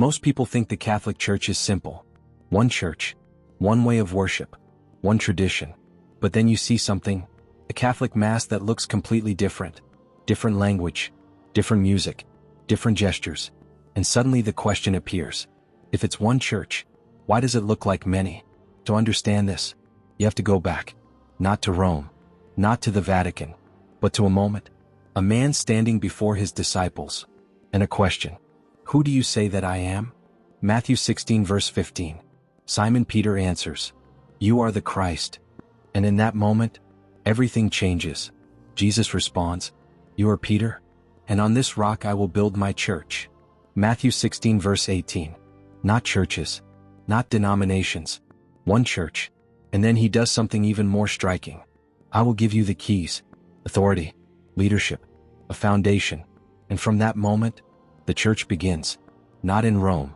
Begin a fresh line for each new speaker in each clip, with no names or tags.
Most people think the Catholic Church is simple. One church, one way of worship, one tradition. But then you see something, a Catholic Mass that looks completely different. Different language, different music, different gestures. And suddenly the question appears. If it's one church, why does it look like many? To understand this, you have to go back. Not to Rome, not to the Vatican, but to a moment. A man standing before his disciples. And a question. Who do you say that I am? Matthew 16 verse 15. Simon Peter answers, "You are the Christ." And in that moment, everything changes. Jesus responds, "You are Peter, and on this rock I will build my church." Matthew 16 verse 18. Not churches, not denominations, one church. And then he does something even more striking. I will give you the keys, authority, leadership, a foundation. And from that moment, the church begins, not in Rome,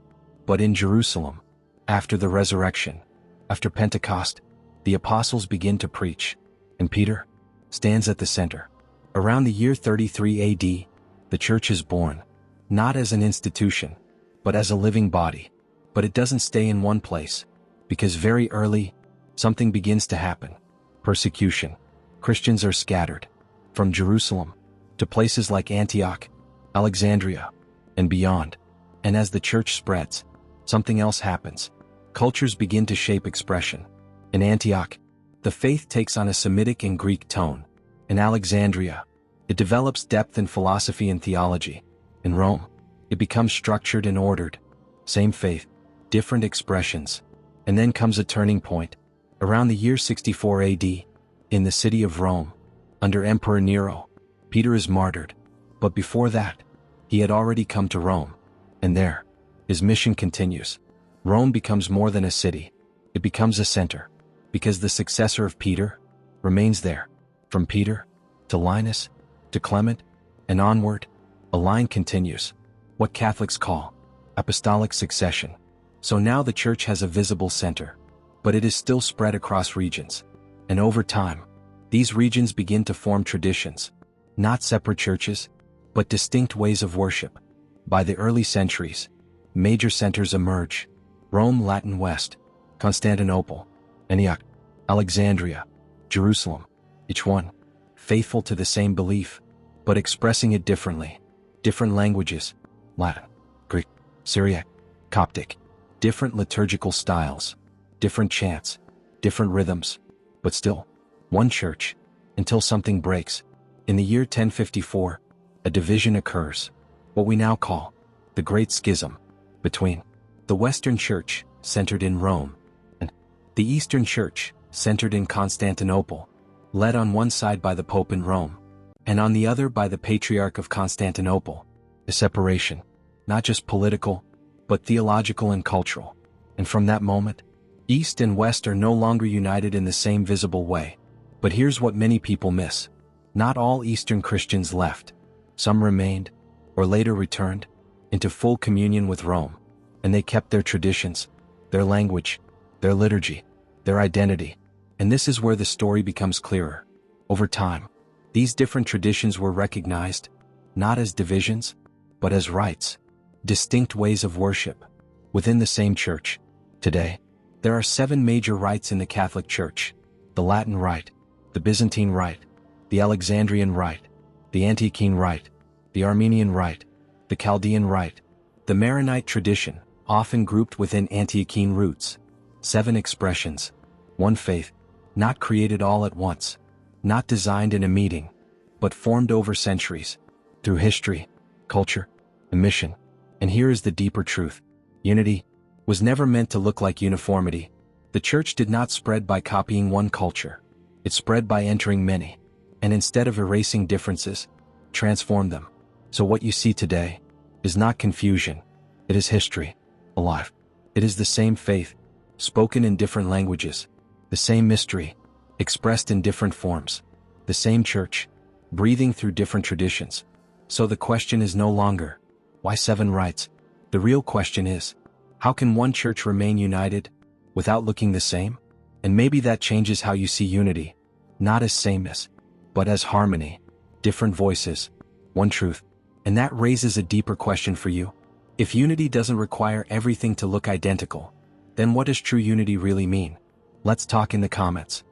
but in Jerusalem. After the resurrection, after Pentecost, the apostles begin to preach, and Peter stands at the center. Around the year 33 AD, the church is born, not as an institution, but as a living body. But it doesn't stay in one place, because very early, something begins to happen. Persecution. Christians are scattered, from Jerusalem, to places like Antioch, Alexandria, and beyond. And as the church spreads, something else happens. Cultures begin to shape expression. In Antioch, the faith takes on a Semitic and Greek tone. In Alexandria, it develops depth in philosophy and theology. In Rome, it becomes structured and ordered. Same faith, different expressions. And then comes a turning point. Around the year 64 AD, in the city of Rome, under Emperor Nero, Peter is martyred. But before that, he had already come to Rome. And there, his mission continues. Rome becomes more than a city. It becomes a center. Because the successor of Peter remains there. From Peter, to Linus, to Clement, and onward, a line continues. What Catholics call apostolic succession. So now the church has a visible center. But it is still spread across regions. And over time, these regions begin to form traditions. Not separate churches, but distinct ways of worship. By the early centuries, major centers emerge. Rome, Latin West, Constantinople, Antioch, Alexandria, Jerusalem, each one faithful to the same belief, but expressing it differently. Different languages, Latin, Greek, Syriac, Coptic, different liturgical styles, different chants, different rhythms, but still, one church, until something breaks. In the year 1054, a division occurs, what we now call the Great Schism, between the Western Church, centered in Rome, and the Eastern Church, centered in Constantinople, led on one side by the Pope in Rome, and on the other by the Patriarch of Constantinople. A separation, not just political, but theological and cultural. And from that moment, East and West are no longer united in the same visible way. But here's what many people miss. Not all Eastern Christians left. Some remained, or later returned, into full communion with Rome. And they kept their traditions, their language, their liturgy, their identity. And this is where the story becomes clearer. Over time, these different traditions were recognized, not as divisions, but as rites, distinct ways of worship, within the same church. Today, there are 7 major rites in the Catholic Church: the Latin Rite, the Byzantine Rite, the Alexandrian Rite, the Antiochene Rite, the Armenian Rite, the Chaldean Rite, the Maronite tradition, often grouped within Antiochene roots. 7 expressions, one faith, not created all at once, not designed in a meeting, but formed over centuries, through history, culture, and mission. And here is the deeper truth. Unity was never meant to look like uniformity. The church did not spread by copying one culture. It spread by entering many, and instead of erasing differences, transformed them. So what you see today is not confusion. It is history, alive. It is the same faith, spoken in different languages, the same mystery, expressed in different forms, the same church, breathing through different traditions. So the question is no longer, why 7 rites? The real question is, how can one church remain united without looking the same? And maybe that changes how you see unity, not as sameness, but as harmony, different voices, one truth. And that raises a deeper question for you. If unity doesn't require everything to look identical, then what does true unity really mean? Let's talk in the comments.